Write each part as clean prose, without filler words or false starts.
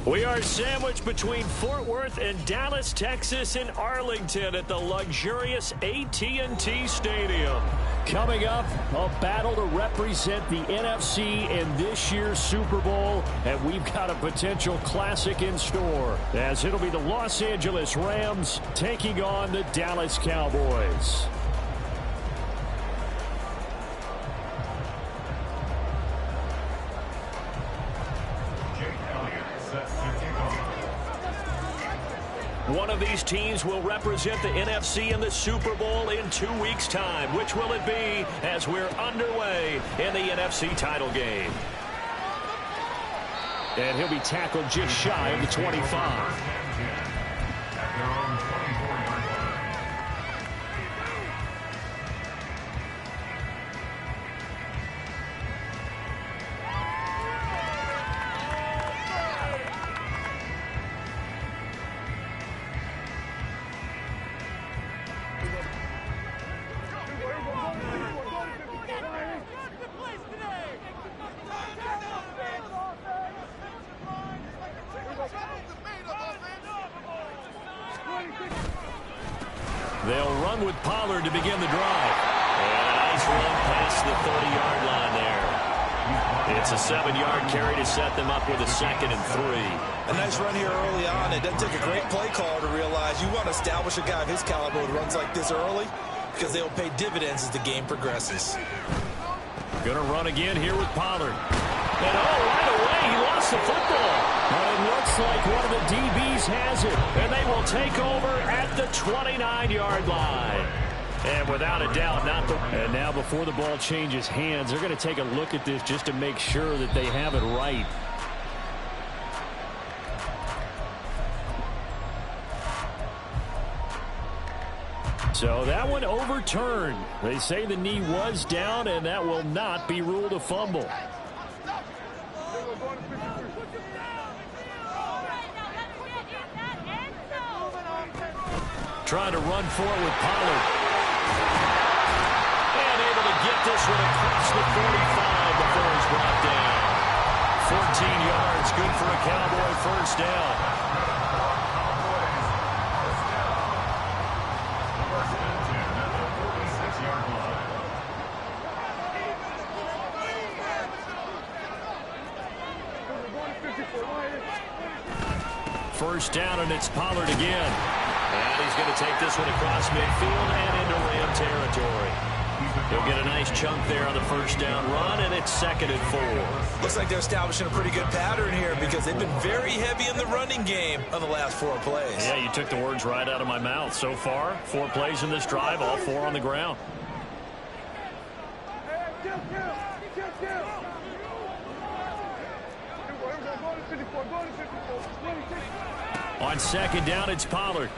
We are sandwiched between Fort Worth and Dallas, Texas, and Arlington at the luxurious AT&T Stadium. Coming up, a battle to represent the NFC in this year's Super Bowl, and we've got a potential classic in store, as it'll be the Los Angeles Rams taking on the Dallas Cowboys. One of these teams will represent the NFC in the Super Bowl in 2 weeks' time. Which will it be as we're underway in the NFC title game? And he'll be tackled just shy of the 25. They'll run with Pollard to begin the drive. And a nice run past the 30-yard line there. It's a 7-yard carry to set them up with a 2nd and 3. A nice run here early on. It doesn't take a great play call to realize you want to establish a guy of his caliber who runs like this early, because they'll pay dividends as the game progresses. Going to run again here with Pollard. And right away, he lost the football. But it looks like one of the DBs has it. And they will take over at the 29-yard line. And without a doubt, not the... And now before the ball changes hands, they're going to take a look at this just to make sure that they have it right. So that one overturned. They say the knee was down, and that will not be ruled a fumble. Trying to run forward with Pollard. And able to get this one across the 45 before he's brought down. 14 yards, good for a Cowboy first down. First down, and it's Pollard again. And he's going to take this one across midfield and into Ram territory. He'll get a nice chunk there on the first down run, and it's 2nd and 4. Looks like they're establishing a pretty good pattern here, because they've been very heavy in the running game on the last 4 plays. Yeah, you took the words right out of my mouth. So far, 4 plays in this drive, all 4 on the ground. On 2nd down, it's Pollard.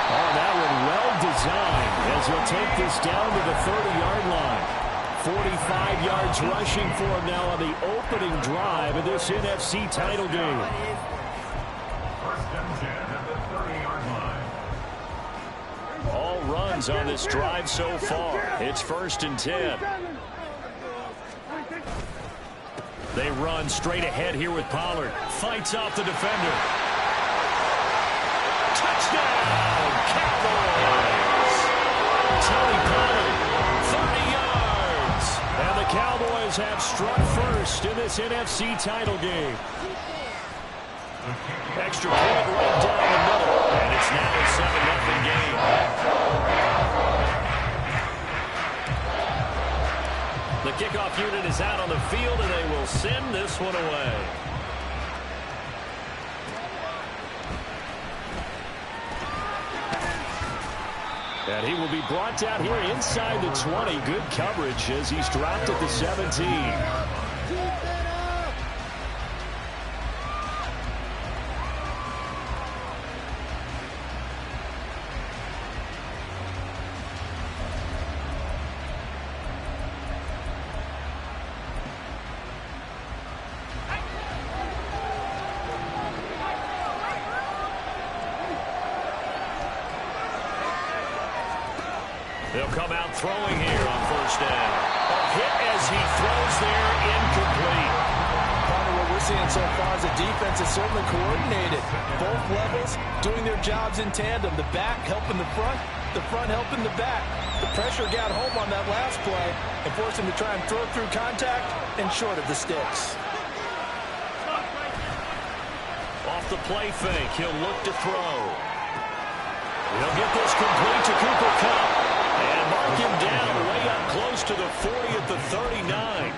Oh, that one well designed as he'll take this down to the 30-yard line. 45 yards rushing for him now on the opening drive of this NFC title game. All runs on this drive so far. It's 1st and 10. They run straight ahead here with Pollard. Fights off the defender. Touchdown, Cowboys! Tony Pollard, 30 yards. And the Cowboys have struck first in this NFC title game. Extra point right down the middle. And it's now a 7-0 game. The kickoff unit is out on the field, and they will send this one away. And he will be brought down here inside the 20. Good coverage as he's dropped at the 17. They'll come out throwing here on first down. A hit as he throws there, incomplete. Part of what we're seeing so far defense is certainly coordinated. Both levels doing their jobs in tandem. The back helping the front helping the back. The pressure got home on that last play and forced him to try and throw through contact and short of the sticks. Off the play fake, he'll look to throw. He'll get this complete to Cooper Kupp and mark him down way up close to the 40 at the 39.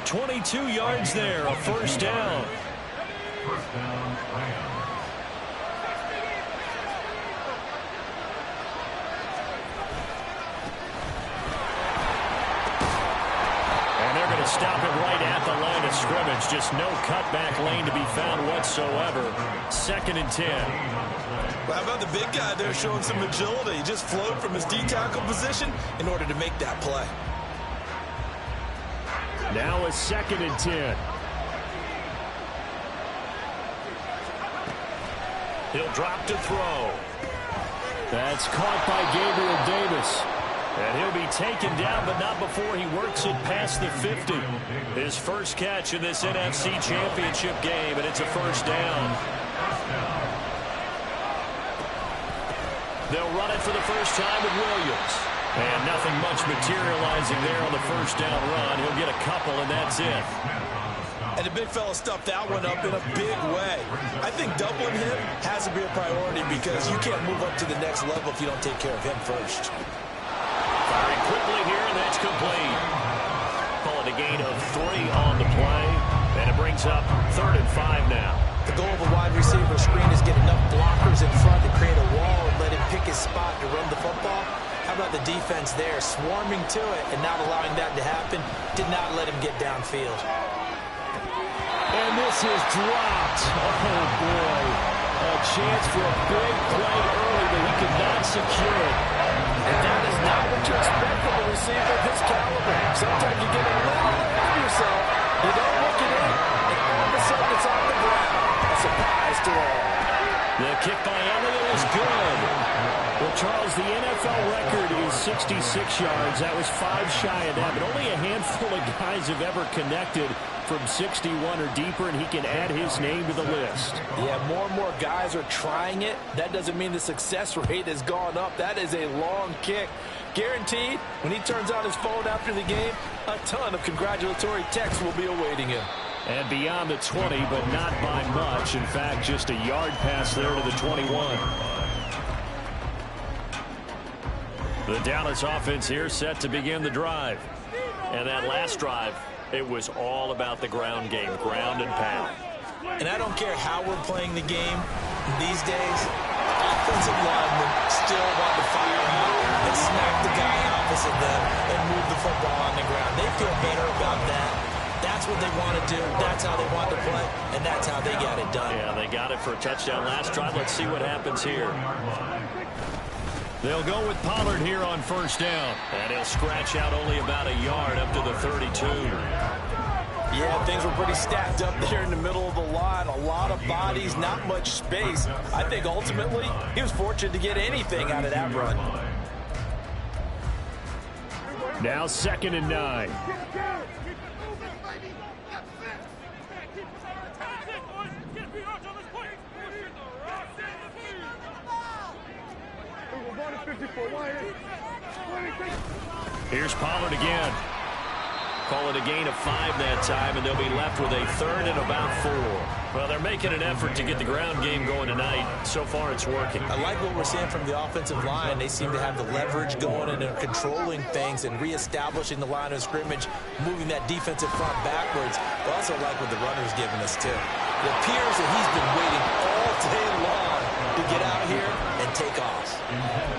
22 yards there, a first down. And they're going to stop it right at the line of scrimmage. Just no cutback lane to be found whatsoever. 2nd and 10. Well, how about the big guy there showing some agility? He just flowed from his D-tackle position in order to make that play. Now a 2nd and 10. He'll drop to throw. That's caught by Gabriel Davis. And he'll be taken down, but not before he works it past the 50. His first catch in this NFC Championship game, and it's a first down. They'll run it for the first time with Williams. And nothing much materializing there on the first down run. He'll get a couple, and that's it. And the big fella stuffed that one up in a big way. I think doubling him has to be a priority because you can't move up to the next level if you don't take care of him first. Firing quickly here, and that's complete. Call it a gain of 3 on the play. And it brings up 3rd and 5 now. The goal of a wide receiver screen is get enough blockers in front to create a wall and let him pick his spot to run the football. How about the defense there, swarming to it and not allowing that to happen? Did not let him get downfield. And this is dropped. Oh, boy. A chance for a big play early, but he could not secure it. And that is not what you expect from a receiver of his caliber. Sometimes you get a little ahead of yourself, you don't look it in, and all of a sudden it's on the ground. A surprise to all. The kick by Elliott is good. Well, Charles, the NFL record is 66 yards. That was 5 shy of that, but only a handful of guys have ever connected from 61 or deeper, and he can add his name to the list. Yeah, more and more guys are trying it. That doesn't mean the success rate has gone up. That is a long kick. Guaranteed, when he turns on his phone after the game, a ton of congratulatory texts will be awaiting him. And beyond the 20, but not by much. In fact, just a yard pass there to the 21. The Dallas offense here set to begin the drive. And that last drive, it was all about the ground game, ground and pound. And I don't care how we're playing the game these days, offensive linemen still want to fire out and smack the guy opposite them and move the football on the ground. They feel better about that. That's what they want to do. That's how they want to play, and that's how they got it done. Yeah, they got it for a touchdown last drive. Let's see what happens here. They'll go with Pollard here on first down. And he'll scratch out only about a yard up to the 32. Yeah, things were pretty stacked up there in the middle of the line. A lot of bodies, not much space. I think ultimately he was fortunate to get anything out of that run. Now 2nd and 9. Here's Pollard again. Call it a gain of 5 that time, and they'll be left with a 3rd and about 4. Well, they're making an effort to get the ground game going tonight. So far, it's working. I like what we're seeing from the offensive line. They seem to have the leverage going, and they're controlling things and reestablishing the line of scrimmage, moving that defensive front backwards. I also like what the runner's giving us, too. It appears that he's been waiting all day long to get out here and take off.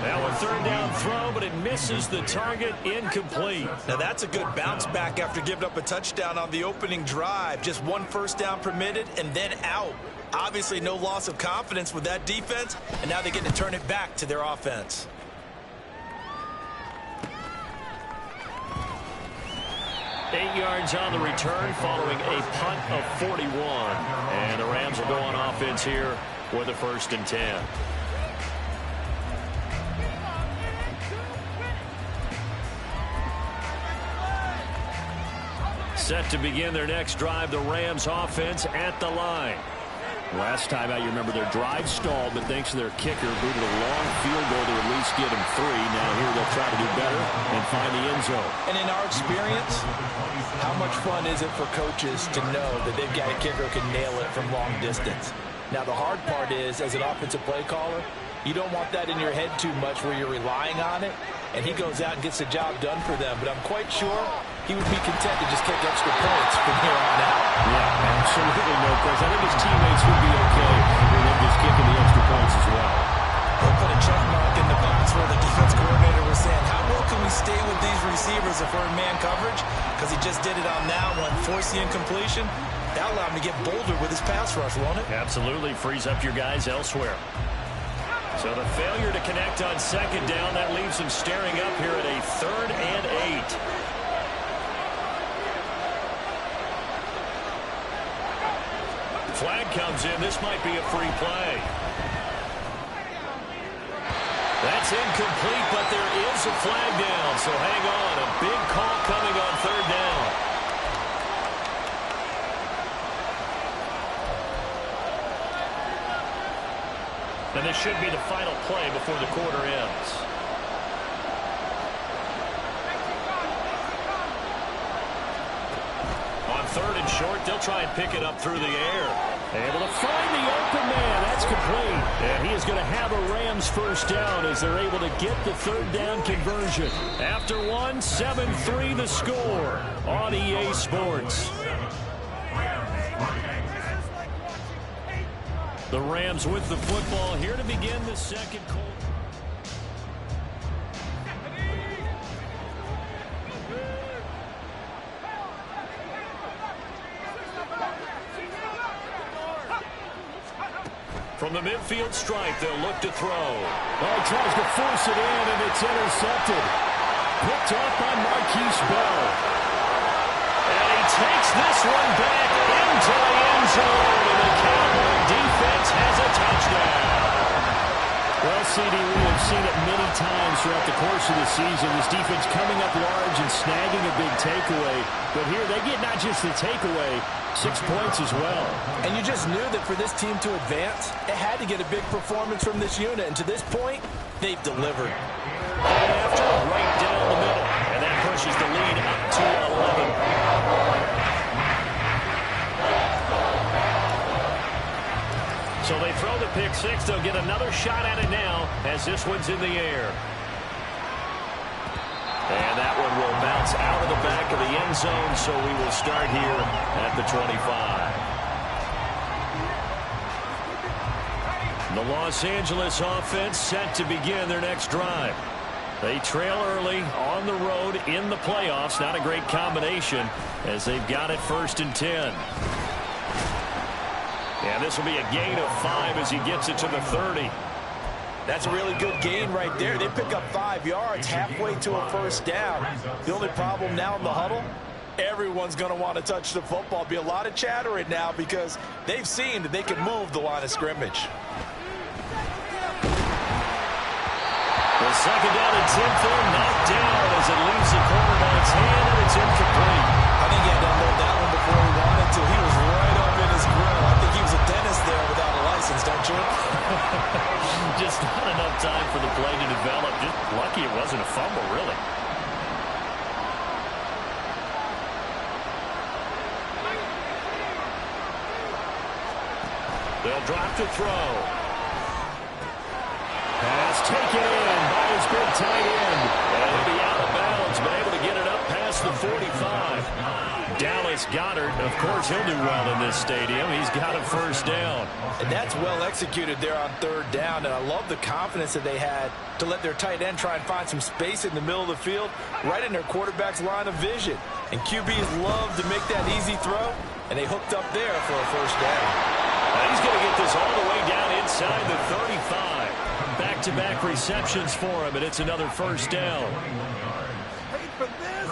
Now a 3rd down throw, but it misses the target, incomplete. Now that's a good bounce back after giving up a touchdown on the opening drive. Just 1 first down permitted and then out. Obviously no loss of confidence with that defense, and now they get to turn it back to their offense. Eight yards on the return following a punt of 41. And the Rams will go on offense here with a 1st and 10. Set to begin their next drive, the Rams offense at the line. Last time out, you remember their drive stalled, but thanks to their kicker, booted a long field goal to at least get them 3. Now here they'll try to do better and find the end zone. And in our experience, how much fun is it for coaches to know that they've got a kicker who can nail it from long distance? Now, the hard part is, as an offensive play caller, you don't want that in your head too much where you're relying on it, and he goes out and gets the job done for them. But I'm quite sure he would be content to just kick extra points from here on out. Yeah, absolutely no question. I think his teammates would be okay with him just kicking the extra points as well. He'll put a check mark in the box where the defense coordinator was saying, how well can we stay with these receivers if we're in man coverage? Because he just did it on that one, force the incompletion. That'll allow him to get bolder with his pass rush, won't it? Absolutely, frees up your guys elsewhere. So the failure to connect on second down, that leaves him staring up here at a 3rd and 8. Flag comes in. This might be a free play. That's incomplete, but there is a flag down. So hang on. A big call coming on 3rd down. And this should be the final play before the quarter ends. On 3rd and short, they'll try and pick it up through the air. Able to find the open man. That's complete. And he is going to have a Rams first down as they're able to get the 3rd down conversion. After one, 7-3 the score on EA Sports. The Rams with the football here to begin the second quarter. From the midfield stripe, they'll look to throw. Oh, he tries to force it in, and it's intercepted. Picked off by Marquise Bell. And he takes this one back into the end zone, and the Cowboy defense has a touchdown. Well, CD, we have seen it many times throughout the course of the season. This defense coming up large and snagging a big takeaway. But here they get not just the takeaway, 6 points as well. And you just knew that for this team to advance, it had to get a big performance from this unit. And to this point, they've delivered. And after, right down the middle. And that pushes the lead up to 11. So they throw the pick six. They'll get another shot at it now as this one's in the air. And that one will bounce out of the back of the end zone, so we will start here at the 25. The Los Angeles offense set to begin their next drive. They trail early on the road in the playoffs. Not a great combination as they've got it 1st and 10. And this will be a gain of 5 as he gets it to the 30. That's a really good gain right there. They pick up 5 yards halfway to a first down. The only problem now in the huddle, everyone's going to want to touch the football. Be a lot of chattering now because they've seen that they can move the line of scrimmage. The 2nd down and 10 there, knocked down as it leaves the quarterback's hand, and it's incomplete. I think he had to unload that one before he wanted to. He was right up in his grill. I think he was a dentist there without a license, don't you? Just not enough time for the play to develop. Just lucky it wasn't a fumble, really. They'll drop to throw. Pass taken in by his big tight end. And he'll be out of bounds, but able to get it up past the 45. Dallas Goedert, of course, he'll do well in this stadium. He's got a first down. And that's well executed there on 3rd down. And I love the confidence that they had to let their tight end try and find some space in the middle of the field, right in their quarterback's line of vision. And QBs love to make that easy throw, and they hooked up there for a first down. Now he's going to get this all the way down inside the 35. Back-to-back receptions for him, and it's another first down. Wait for this.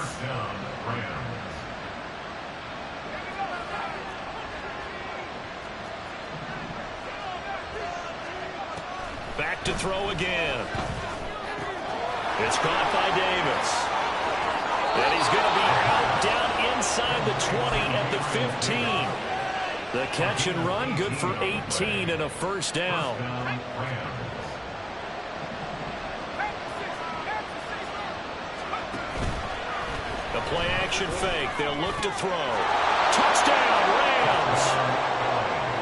Back to throw again. It's caught by Davis. And he's going to be out down inside the 20 at the 15. The catch and run, good for 18 and a first down. The play action fake. They'll look to throw. Touchdown, Rams.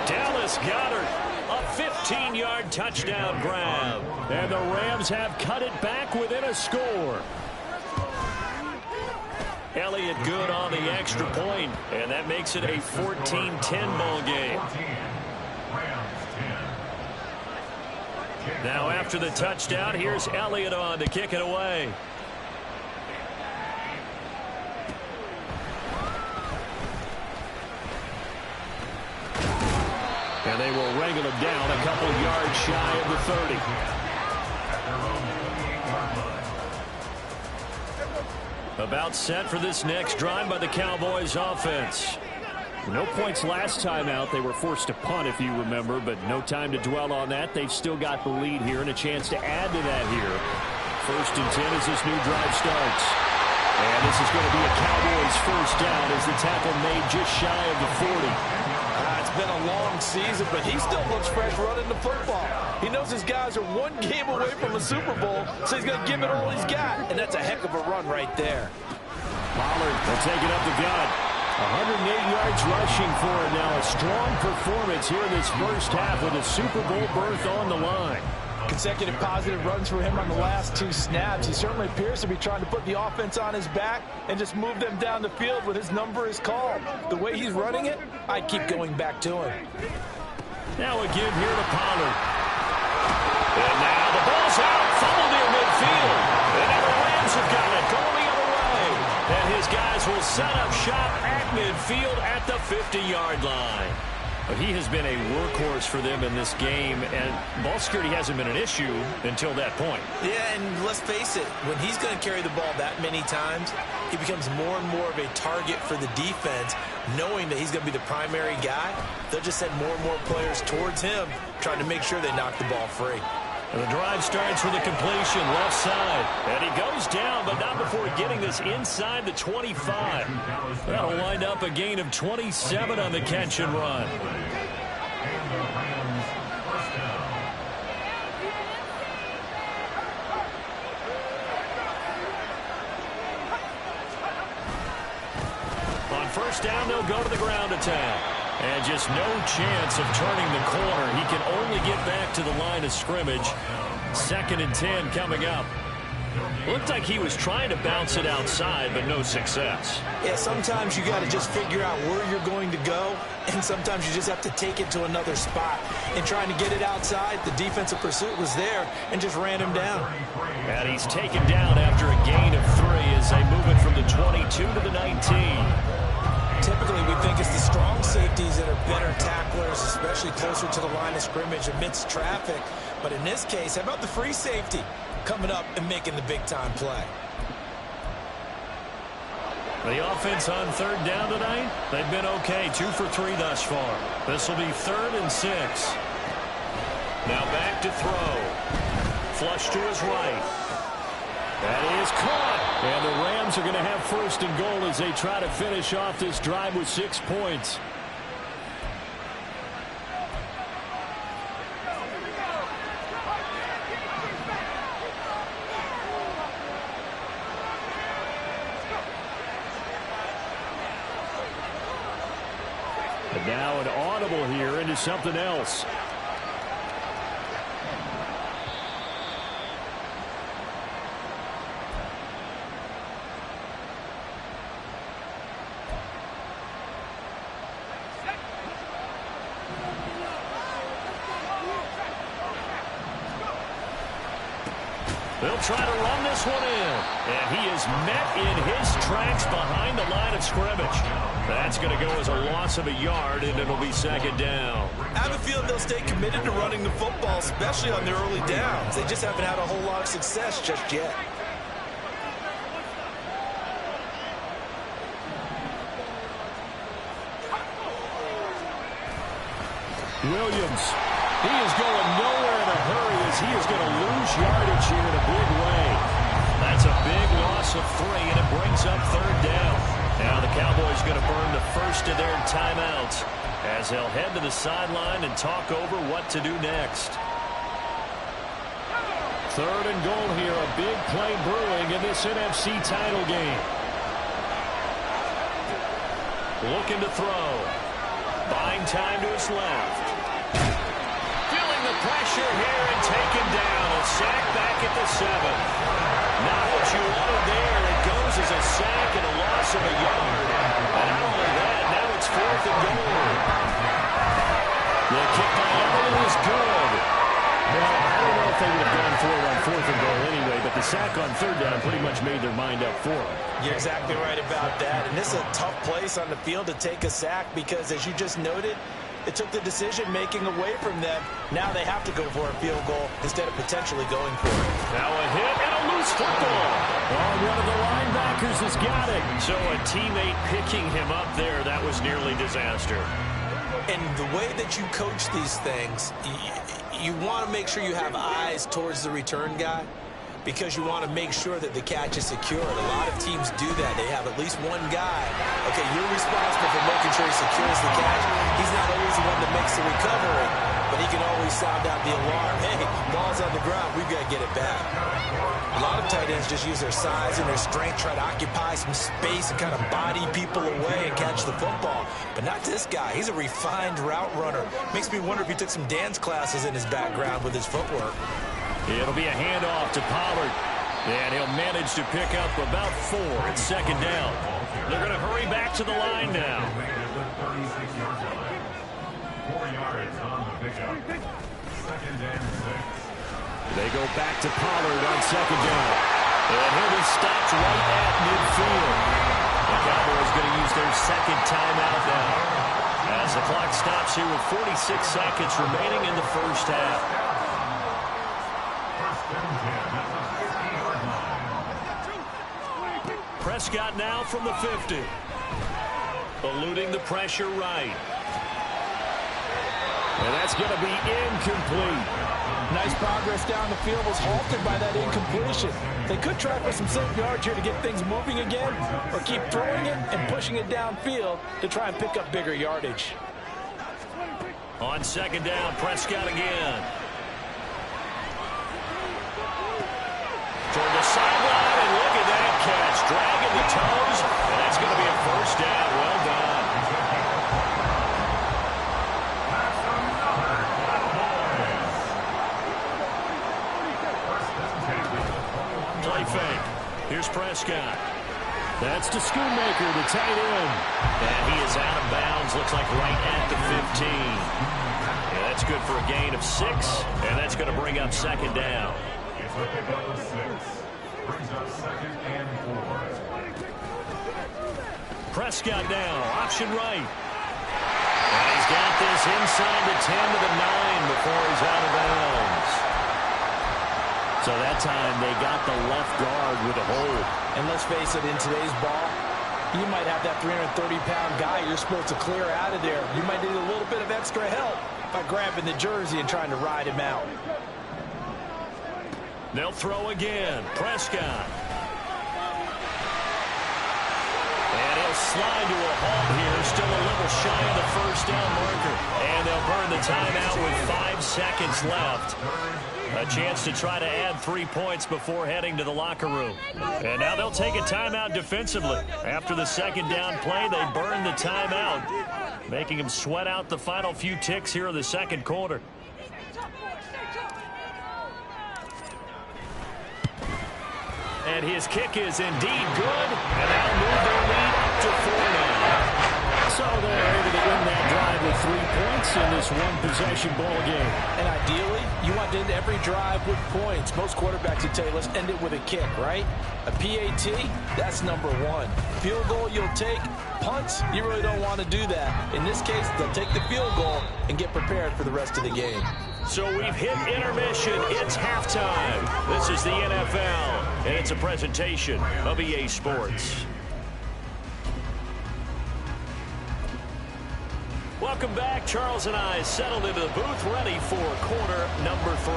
Dallas Goedert, a 15-yard touchdown grab. And the Rams have cut it back within a score. Elliott good on the extra point, and that makes it a 14-10 ball game. Now after the touchdown, here's Elliott on to kick it away. And they will wrangle him down a couple yards shy of the 30. About set for this next drive by the Cowboys offense. No points last time out. They were forced to punt, if you remember, but no time to dwell on that. They've still got the lead here and a chance to add to that here. 1st and 10 as this new drive starts. And this is going to be a Cowboys first down as the tackle made just shy of the 40. It's been a long season, but he still looks fresh running the football. He knows his guys are one game away from a Super Bowl, so he's going to give it all he's got. And that's a heck of a run right there. Pollard will take it up the gut. 108 yards rushing for it now. A strong performance here in this first half with a Super Bowl berth on the line. Consecutive positive runs for him on the last 2 snaps. He certainly appears to be trying to put the offense on his back and just move them down the field when his number is called. The way he's running it, I'd keep going back to him. Now a give here to Pollard. And now the ball's out. Fumble near midfield. And now the Rams have got it. Going the other way. And his guys will set up shop at midfield at the 50-yard line. But he has been a workhorse for them in this game, and ball security hasn't been an issue until that point. Yeah, and let's face it, when he's going to carry the ball that many times, he becomes more and more of a target for the defense, knowing that he's going to be the primary guy. They'll just send more and more players towards him, trying to make sure they knock the ball free. And the drive starts with a completion left side. And he goes down, but not before getting this inside the 25. That'll wind up a gain of 27 on the catch and run. On first down, they'll go to the ground attack. And just no chance of turning the corner. He can only get back to the line of scrimmage. 2nd and 10 coming up. Looked like he was trying to bounce it outside, but no success. Yeah, sometimes you got to just figure out where you're going to go, and sometimes you just have to take it to another spot. And trying to get it outside, the defensive pursuit was there and just ran him down. And he's taken down after a gain of 3 as they move it from the 22 to the 19. Typically, we think it's the strong safeties that are better tacklers, especially closer to the line of scrimmage amidst traffic. But in this case, how about the free safety coming up and making the big-time play? The offense on 3rd down tonight, they've been okay. 2 for 3 thus far. This will be 3rd and 6. Now back to throw. Flush to his right. That is caught. And the Rams are going to have 1st and goal as they try to finish off this drive with 6 points. And now an audible here into something else. They'll try to run this one in. And he is met in his tracks behind the line of scrimmage. That's going to go as a loss of a yard, and it'll be 2nd down. I have a feeling they'll stay committed to running the football, especially on their early downs. They just haven't had a whole lot of success just yet. Williams. He is going nowhere in a hurry as he is going to lose yardage here in a big way. That's a big loss of 3, and it brings up 3rd down. Now the Cowboys going to burn first of their timeouts as they'll head to the sideline and talk over what to do next. 3rd and goal here. A big play brewing in this NFC title game. Looking to throw. Buying time to his left. Feeling the pressure here and taken down. A sack back at the 7. Not what you wanted there. It goes as a sack and a loss of a yard. And not only that, now it's 4th and goal. The kick by Everett is good. Well, I don't know if they would have gone for it on 4th and goal anyway, but the sack on 3rd down pretty much made their mind up for it. You're exactly right about that. And this is a tough place on the field to take a sack because, as you just noted, it took the decision-making away from them. Now they have to go for a field goal instead of potentially going for it. Now a hit and a loose football. Oh, one of the linebackers has got it. So a teammate picking him up there, that was nearly disaster. And the way that you coach these things, you want to make sure you have eyes towards the return guy because you want to make sure that the catch is secured. A lot of teams do that. They have at least one guy. Okay, you're responsible for making sure he secures the catch. He's not always the one that makes the recovery, but he can always sound out the alarm. Hey, ball's on the ground. We've got to get it back. A lot of tight ends just use their size and their strength, try to occupy some space and kind of body people away and catch the football. But not this guy. He's a refined route runner. Makes me wonder if he took some dance classes in his background with his footwork. It'll be a handoff to Pollard. And he'll manage to pick up about 4 at 2nd down. They're going to hurry back to the line now. 4 yards on the pickup. 2nd and 6. They go back to Pollard on 2nd down. And he'll be stopped right at midfield. The Cowboys going to use their 2nd timeout now, as the clock stops here with 46 seconds remaining in the first half. Prescott now from the 50. Eluding the pressure right. And that's going to be incomplete. Nice progress down the field, was halted by that incompletion. They could try for some safe yards here to get things moving again, or keep throwing it and pushing it downfield to try and pick up bigger yardage. On 2nd down, Prescott again. Toward the sideline, and look at that catch. Dragging the toes, and that's going to be a 1st down. Well done. Play fake. Here's Prescott. That's to Schoonmaker, the tight end. And he is out of bounds, looks like right at the 15. Yeah, that's good for a gain of 6, and that's going to bring up 2nd down. Brings up 2nd and 4. Prescott now, option right. And he's got this inside the 10 to the 9 before he's out of bounds. So that time they got the left guard with a hold. And let's face it, in today's ball, you might have that 330-pound guy you're supposed to clear out of there. You might need a little bit of extra help by grabbing the jersey and trying to ride him out. They'll throw again. Prescott. And he'll slide to a halt here. Still a little shy of the 1st down marker. And they'll burn the timeout with 5 seconds left. A chance to try to add 3 points before heading to the locker room. And now they'll take a timeout defensively. After the 2nd down play, they burn the timeout, making them sweat out the final few ticks here in the 2nd quarter. And his kick is indeed good, and that'll move their lead up to 4 now. So they're able to win that drive with 3 points in this one-possession ball game. And ideally, you want to end every drive with points. Most quarterbacks would tell you, let's end it with a kick, right? A PAT, that's number 1. Field goal, you'll take. Punts, you really don't want to do that. In this case, they'll take the field goal and get prepared for the rest of the game. So we've hit intermission. It's halftime. This is the NFL, and it's a presentation of EA Sports. Welcome back. Charles and I settled into the booth, ready for quarter number 3.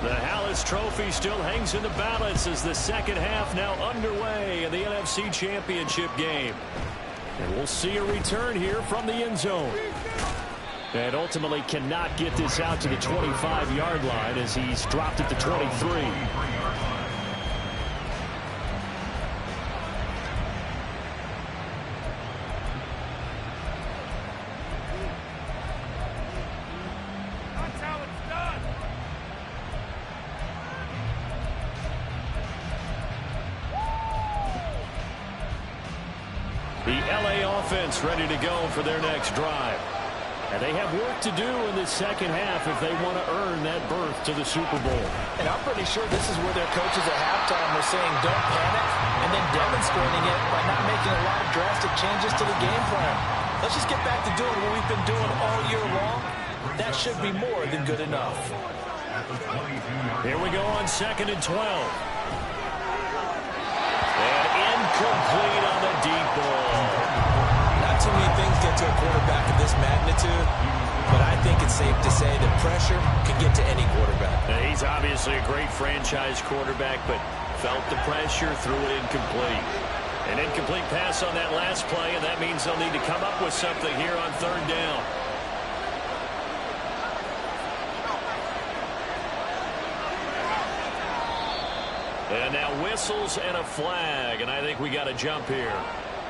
The Hallis Trophy still hangs in the balance as the second half now underway in the NFC Championship game. And we'll see a return here from the end zone. And ultimately cannot get this out to the 25-yard line as he's dropped it to 23. The LA offense ready to go for their next drive. And they have work to do in the second half if they want to earn that berth to the Super Bowl. And I'm pretty sure this is where their coaches at halftime were saying don't panic, and then demonstrating it by not making a lot of drastic changes to the game plan. Let's just get back to doing what we've been doing all year long. That should be more than good enough. Here we go on 2nd and 12. And incomplete on the deep ball. Not too many things get to a quarterback of this magnitude, but I think it's safe to say that pressure can get to any quarterback. He's obviously a great franchise quarterback, but felt the pressure, threw it incomplete. An incomplete pass on that last play, and that means they'll need to come up with something here on 3rd down. And now whistles and a flag, and I think we got a jump here.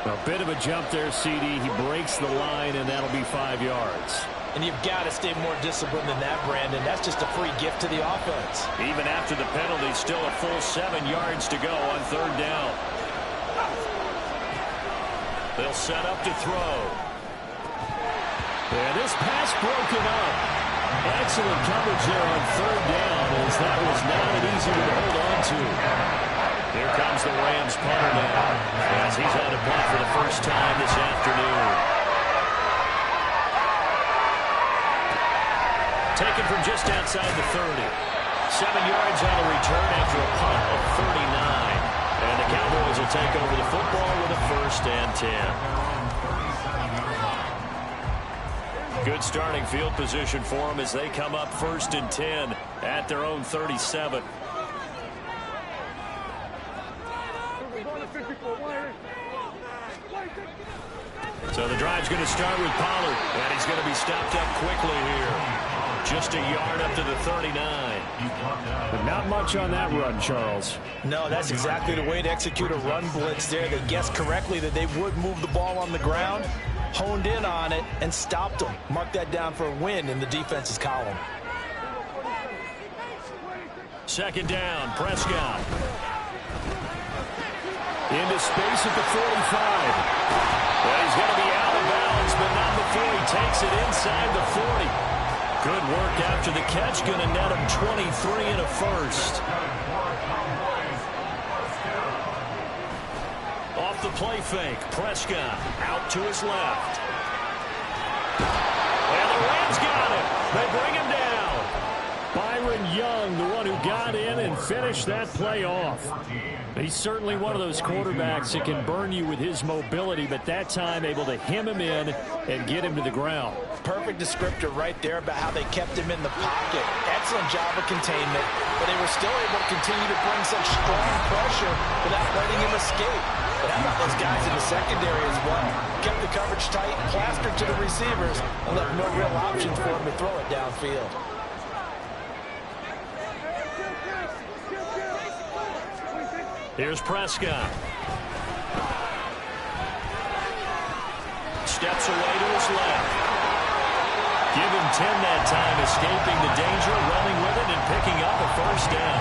A bit of a jump there, CD. He breaks the line, and that'll be 5 yards. And you've got to stay more disciplined than that, Brandon. That's just a free gift to the offense. Even after the penalty, still a full 7 yards to go on 3rd down. They'll set up to throw. And this pass broken up. Excellent coverage there on 3rd down, as that was not an easy one to hold on to. Here comes the Rams punter now, as he's had to punt for the first time this afternoon. Taken from just outside the 30. 7 yards on the return after a punt of 39. And the Cowboys will take over the football with a 1st and 10. Good starting field position for them as they come up 1st and 10 at their own 37. So the drive's going to start with Pollard, and he's going to be stopped up quickly here. Just a yard up to the 39. But not much on that run, Charles. No, that's exactly the way to execute a run blitz there. They guessed correctly that they would move the ball on the ground, honed in on it, and stopped them. Mark that down for a win in the defense's column. 2nd down, Prescott. Into space at the 45. Well, he's going to be out of bounds, but not before he takes it inside the 40. Good work after the catch, going to net him 23 and a 1st. Off the play fake, Prescott out to his left. And the Rams got him. They bring him down. Byron Young, the one who got in and finished that play off. He's certainly one of those quarterbacks that can burn you with his mobility, but that time able to hem him in and get him to the ground. Perfect descriptor right there about how they kept him in the pocket. Excellent job of containment, but they were still able to continue to bring such strong pressure without letting him escape. But how about those guys in the secondary as well? Kept the coverage tight, plastered to the receivers, and left no real options for him to throw it downfield. Here's Prescott. Steps away to his left. Give him 10 that time, escaping the danger, running with it, and picking up a 1st down.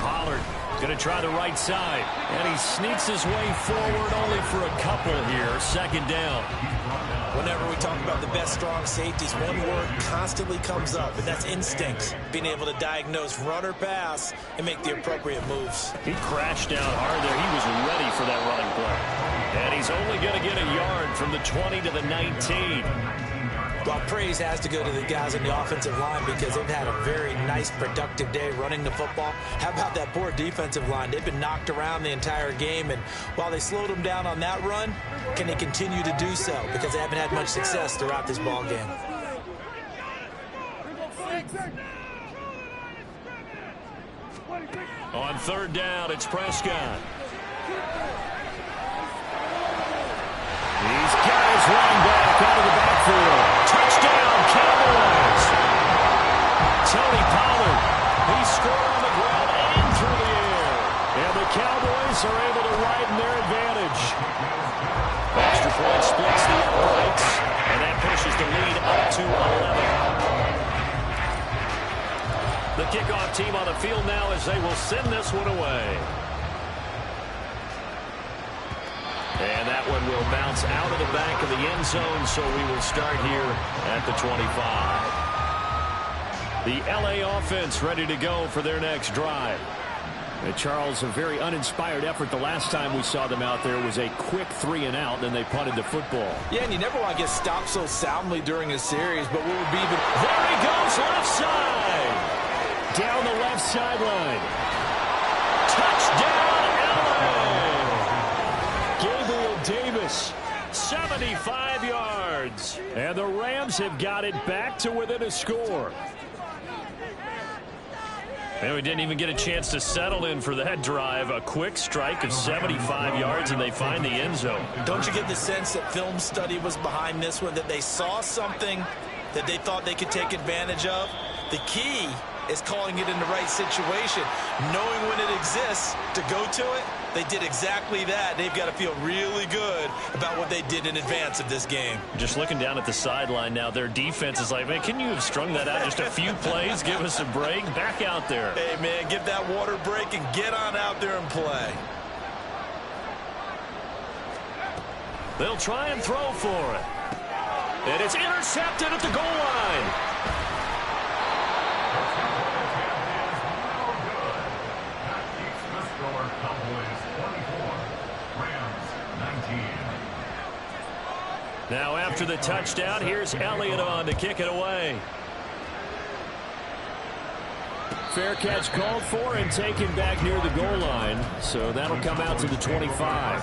Pollard going to try the right side, and he sneaks his way forward only for a couple here. 2nd down. Whenever we talk about the best strong safeties, one word constantly comes up, and that's instincts. Being able to diagnose run or pass and make the appropriate moves. He crashed down hard there. He was ready for that running play. And he's only going to get a yard from the 20 to the 19. Well, praise has to go to the guys on the offensive line because they've had a very nice, productive day running the football. How about that poor defensive line? They've been knocked around the entire game, and while they slowed them down on that run, can they continue to do so? Because they haven't had much success throughout this ball game. On third down, it's Prescott. He's got his running back out of the backfield. Touchdown, Cowboys. Tony Pollard. He scored on the ground and through the air. And the Cowboys are able to widen their advantage. Extra point splits the uprights, and that pushes the lead up to 11. The kickoff team on the field now as they will send this one away. And that one will bounce out of the back of the end zone, so we will start here at the 25. The LA offense ready to go for their next drive. And Charles, a very uninspired effort the last time we saw them out there was a quick 3-and-out, and then they punted the football. Yeah, and you never want to get stopped so soundly during a series, but what would be even... There he goes, left side. Down the left sideline. Touchdown, LA. Gabriel Davis, 75 yards. And the Rams have got it back to within a score. And we didn't even get a chance to settle in for that drive. A quick strike of 75 yards, and they find the end zone. Don't you get the sense that film study was behind this one, that they saw something that they thought they could take advantage of? The key is calling it in the right situation, knowing when it exists to go to it. They did exactly that. They've got to feel really good about what they did in advance of this game. Just looking down at the sideline now, their defense is like, man, can you have strung that out just a few plays? Give us a break. Back out there. Hey, man, give that water break and get on out there and play. They'll try and throw for it. And it's intercepted at the goal line. Now after the touchdown, here's Elliott on to kick it away. Fair catch called for and taken back near the goal line. So that'll come out to the 25.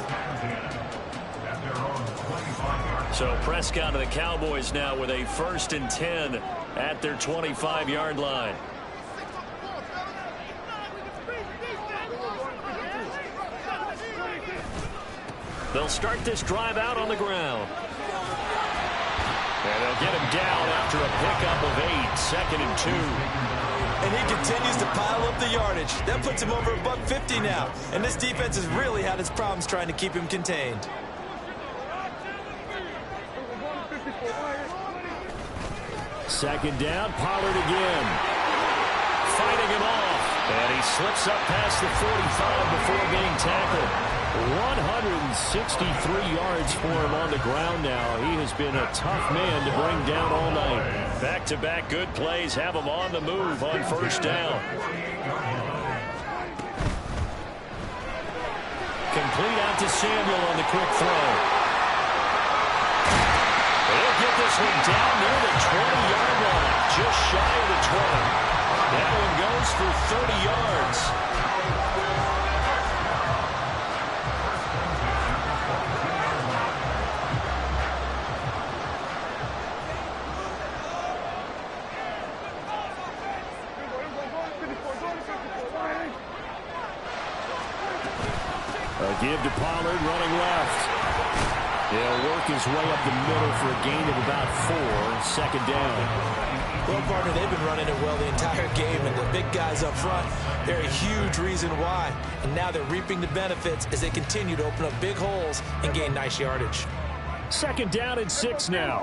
So Prescott of the Cowboys now with a 1st and 10 at their 25-yard line. They'll start this drive out on the ground. And they'll get him down after a pickup of 8, 2nd and 2. And he continues to pile up the yardage. That puts him over $150 now. And this defense has really had its problems trying to keep him contained. Second down, Pollard again. Fighting him off. And he slips up past the 45 before being tackled. 163 yards for him on the ground now. He has been a tough man to bring down all night. Back-to-back good plays have him on the move on 1st down. Complete out to Samuel on the quick throw. They'll get this one down near the 20-yard line, just shy of the 20. That one goes for 30 yards. A give to Pollard running left. He'll work his way up the middle for a gain of about 4, 2nd down. Well, partner, they've been running it well the entire game, and the big guys up front, they're a huge reason why. And now they're reaping the benefits as they continue to open up big holes and gain nice yardage. 2nd down and 6 now.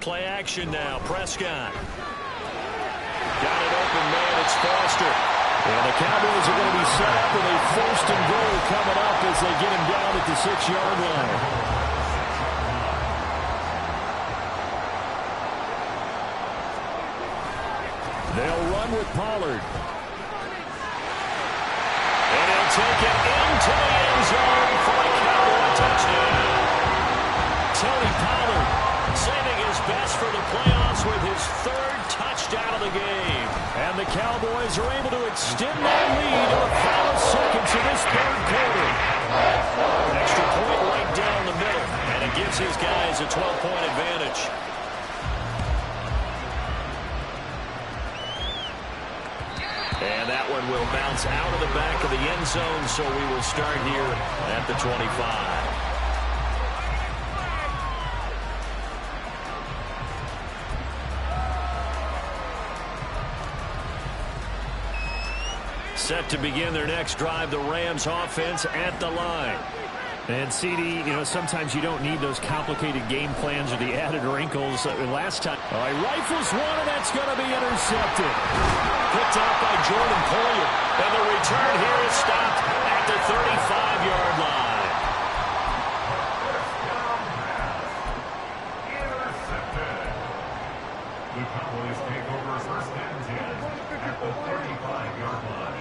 Play action now. Prescott. Got it open, man. It's Foster. And the Cowboys are going to be set up with a 1st and goal coming up as they get him down at the 6-yard line. They'll run with Pollard. And he'll take it into the end zone for a Cowboy touchdown. Tony Pollard saving his best for the playoffs with his third touchdown of the game. And the Cowboys are able to extend their lead to the final seconds of this third quarter. Extra point right down the middle, and it gives his guys a 12-point advantage. And that one will bounce out of the back of the end zone, so we will start here at the 25. Set to begin their next drive, the Rams offense at the line. And CD, sometimes you don't need those complicated game plans or the added wrinkles. Last time, rifles one, and that's going to be intercepted. Picked off by Jordan Poyer. And the return here is stopped at the 35-yard line. Intercepted. The Cowboys take over first and 10 at the 35-yard line.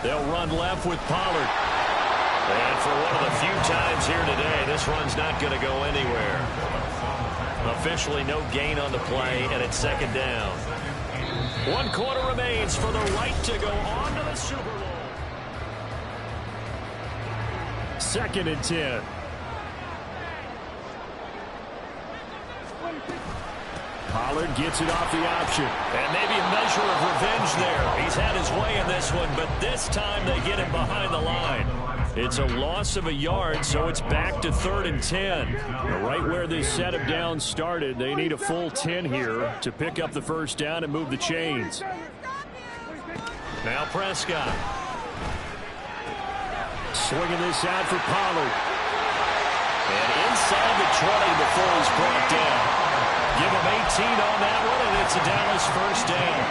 They'll run left with Pollard. And for one of the few times here today, this run's not going to go anywhere. Officially no gain on the play, and it's second down. 1 quarter remains for the right to go on to the Super Bowl. 2nd and 10. Pollard gets it off the option. And maybe a measure of revenge there. He's had his way in this one, but this time they get him behind the line. It's a loss of a yard, so it's back to 3rd and 10. Right where this set of downs started, they need a full 10 here to pick up the first down and move the chains. Now Prescott. Swinging this out for Pollard. And inside the 20 before he's brought down. Give him 18 on that one, and it's a Dallas first down.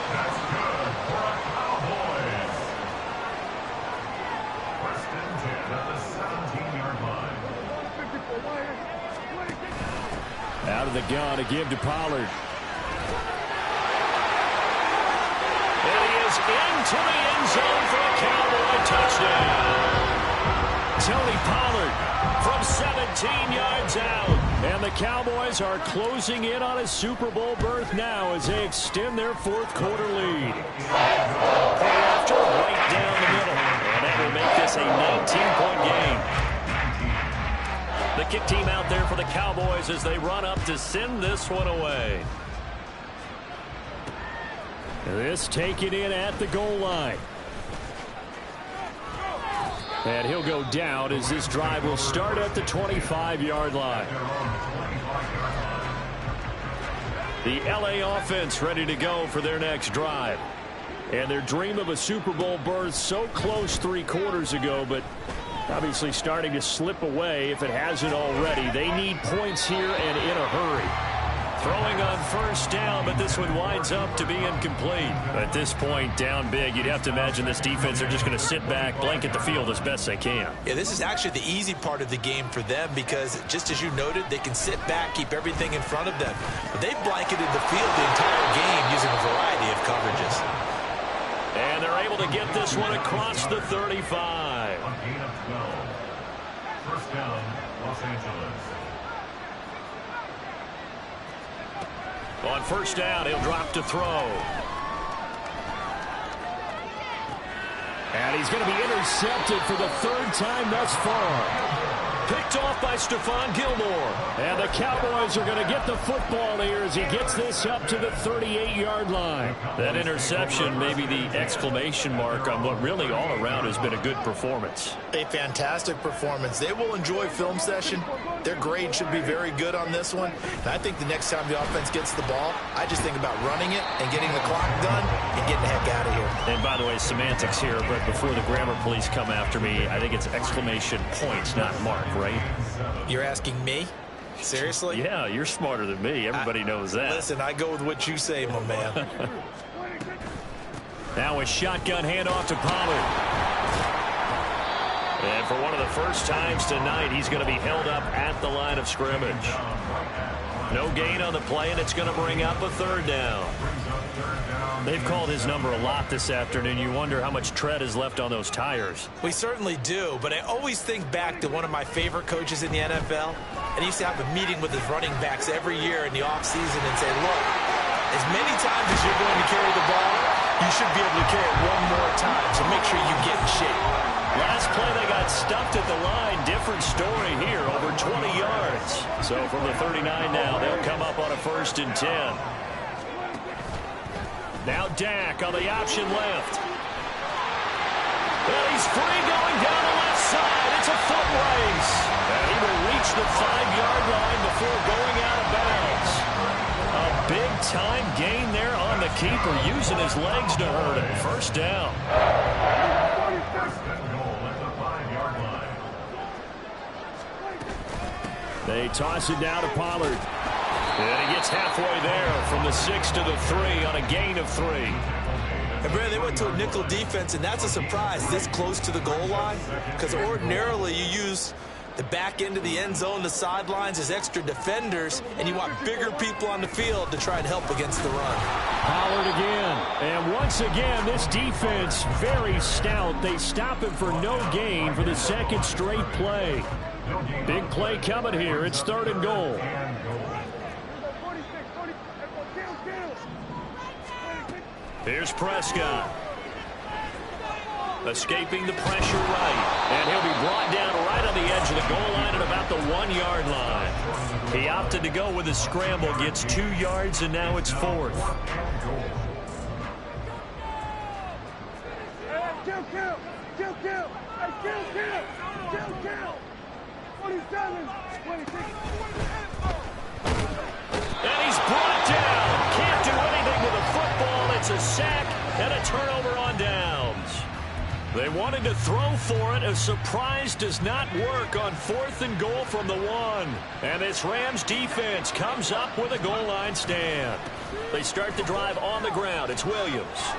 That's good for a Cowboys. First and 10 at the 17-yard line. Out of the gun to give to Pollard. And he is into the end zone for a Cowboy touchdown. Tony Pollard from 17 yards out. And the Cowboys are closing in on a Super Bowl berth now as they extend their 4th quarter lead. After right down the middle. And that will make this a 19-point game. The kick team out there for the Cowboys as they run up to send this one away. This taken in at the goal line. And he'll go down as this drive will start at the 25-yard line. The LA offense ready to go for their next drive. And their dream of a Super Bowl berth so close 3 quarters ago, but obviously starting to slip away if it hasn't already. They need points here and in a hurry. Throwing on first down, but this one winds up to be incomplete. At this point, down big, you'd have to imagine this defense are just going to sit back, blanket the field as best they can. Yeah, this is actually the easy part of the game for them because, just as you noted, they can sit back, keep everything in front of them. But they've blanketed the field the entire game using a variety of coverages. And they're able to get this one across the 35. On gain of 12. First down, Los Angeles. On first down, he'll drop to throw. And he's going to be intercepted for the 3rd time thus far. Picked off by Stephon Gilmore. And the Cowboys are going to get the football here as he gets this up to the 38-yard line. That interception may be the exclamation mark on what really all around has been a good performance. A fantastic performance. They will enjoy film session. Their grade should be very good on this one. And I think the next time the offense gets the ball, I just think about running it and getting the clock done and getting the heck out of here. And by the way, semantics here, but before the grammar police come after me, I think it's exclamation point, not mark, right? You're asking me? Seriously? Yeah, you're smarter than me. Everybody knows that. Listen, I go with what you say, my man. Now a shotgun handoff to Pollard. And for one of the first times tonight, he's going to be held up at the line of scrimmage. No gain on the play, and it's going to bring up a third down. They've called his number a lot this afternoon. You wonder how much tread is left on those tires. We certainly do, but I always think back to one of my favorite coaches in the NFL, and he used to have a meeting with his running backs every year in the offseason and say, look, as many times as you're going to carry the ball, you should be able to carry it one more time, so make sure you get in shape. Last play, they got stuffed at the line. Different story here, over 20 yards. So from the 39 now, they'll come up on a 1st and 10. Now Dak on the option left. Well, he's free going down the left side. It's a foot race. And he will reach the 5-yard line before going out of bounds. A big-time gain there on the keeper, using his legs to hurt him. First down. They toss it down to Pollard. And he gets halfway there from the 6 to the 3 on a gain of 3. And Brad, they went to a nickel defense, and that's a surprise this close to the goal line, because ordinarily you use the back end of the end zone, the sidelines as extra defenders, and you want bigger people on the field to try and help against the run. Pollard again. And once again, this defense very stout. They stop him for no gain for the second straight play. Big play coming here. It's 3rd and goal. Here's Prescott. Escaping the pressure right. And he'll be brought down right on the edge of the goal line at about the 1-yard line. He opted to go with a scramble, gets 2 yards, and now it's 4th. And he's brought down. Can't do anything with a football. It's a sack and a turnover on downs. They wanted to throw for it. A surprise does not work on 4th and goal from the 1. And this Rams defense comes up with a goal line stand. They start the drive on the ground. It's Williams.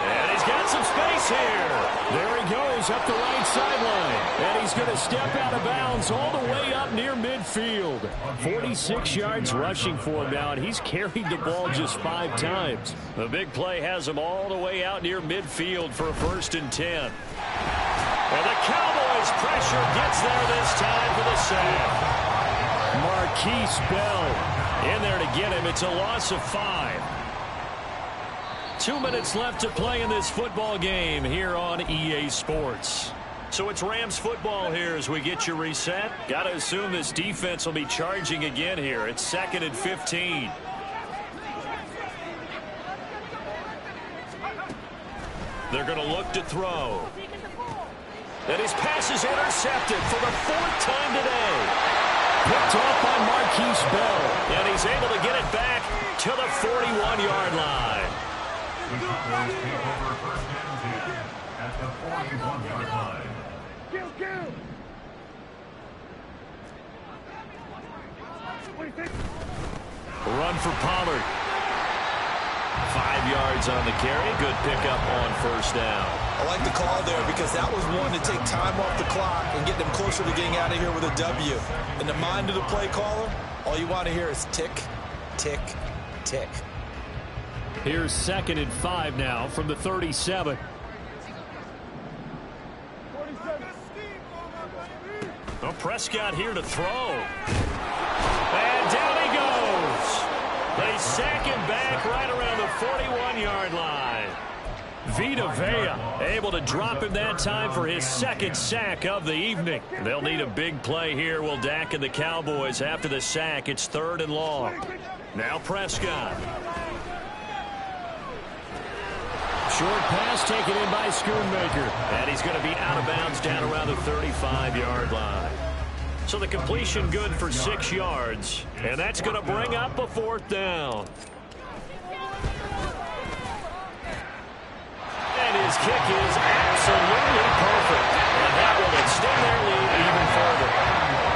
And he's got some space here. There he goes up the right sideline. And he's going to step out of bounds all the way up near midfield. 46 yards rushing for him now, and he's carried the ball just 5 times. The big play has him all the way out near midfield for a 1st and 10. And the Cowboys pressure gets there this time for the sack. Marquise Bell in there to get him. It's a loss of 5. 2 minutes left to play in this football game here on EA Sports. So it's Rams football here as we get you reset. Got to assume this defense will be charging again here. It's 2nd and 15. They're going to look to throw. And his pass is intercepted for the 4th time today. Picked off by Marquise Bell. And he's able to get it back to the 41-yard line. The Cowboys take over 1st and 10 at the 41-yard line. Run for Pollard. 5 yards on the carry. Good pickup on 1st down. I like the call there because that was one to take time off the clock and get them closer to getting out of here with a W. In the mind of the play caller, all you want to hear is tick, tick, tick. Here's 2nd and 5 now from the 37. Well, Prescott here to throw. And down he goes. They sack him back right around the 41-yard line. Vita Vea able to drop him that time for his 2nd sack of the evening. They'll need a big play here, will Dak and the Cowboys. After the sack, it's 3rd and long. Now Prescott. Short pass taken in by Schoonmaker. And he's going to be out of bounds down around the 35-yard line. So the completion good for 6 yards. And that's going to bring up a 4th down. And his kick is absolutely perfect. And that will extend their lead even further.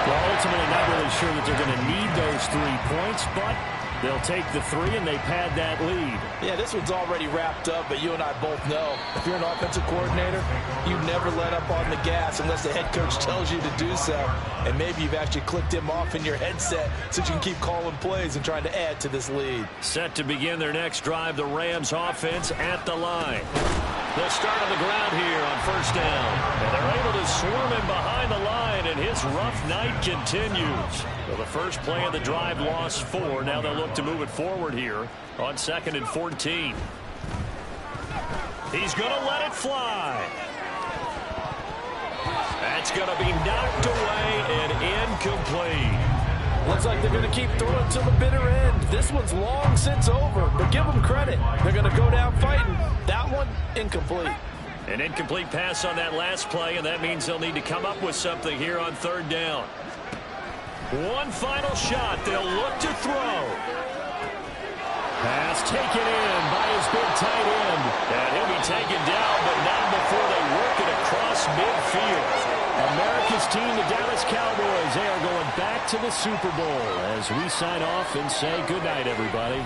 Well, ultimately not really sure that they're going to need those 3 points, but they'll take the 3 and they pad that lead. Yeah, this one's already wrapped up, but you and I both know if you're an offensive coordinator, you never let up on the gas unless the head coach tells you to do so. And maybe you've actually clicked him off in your headset so you can keep calling plays and trying to add to this lead. Set to begin their next drive, the Rams offense at the line. They'll start on the ground here on first down. And they're able to swarm him behind the line, and his rough night continues. Well, the first play of the drive lost 4. Now they'll look to move it forward here on 2nd and 14. He's going to let it fly. That's going to be knocked away and incomplete. Looks like they're going to keep throwing till the bitter end. This one's long since over, but give them credit. They're going to go down fighting. That one, incomplete. An incomplete pass on that last play, and that means they'll need to come up with something here on 3rd down. One final shot. They'll look to throw. Pass taken in by his big tight end. And he'll be taken down, but not before they work it across midfield. America's team, the Dallas Cowboys, they are going back to the Super Bowl as we sign off and say goodnight, everybody.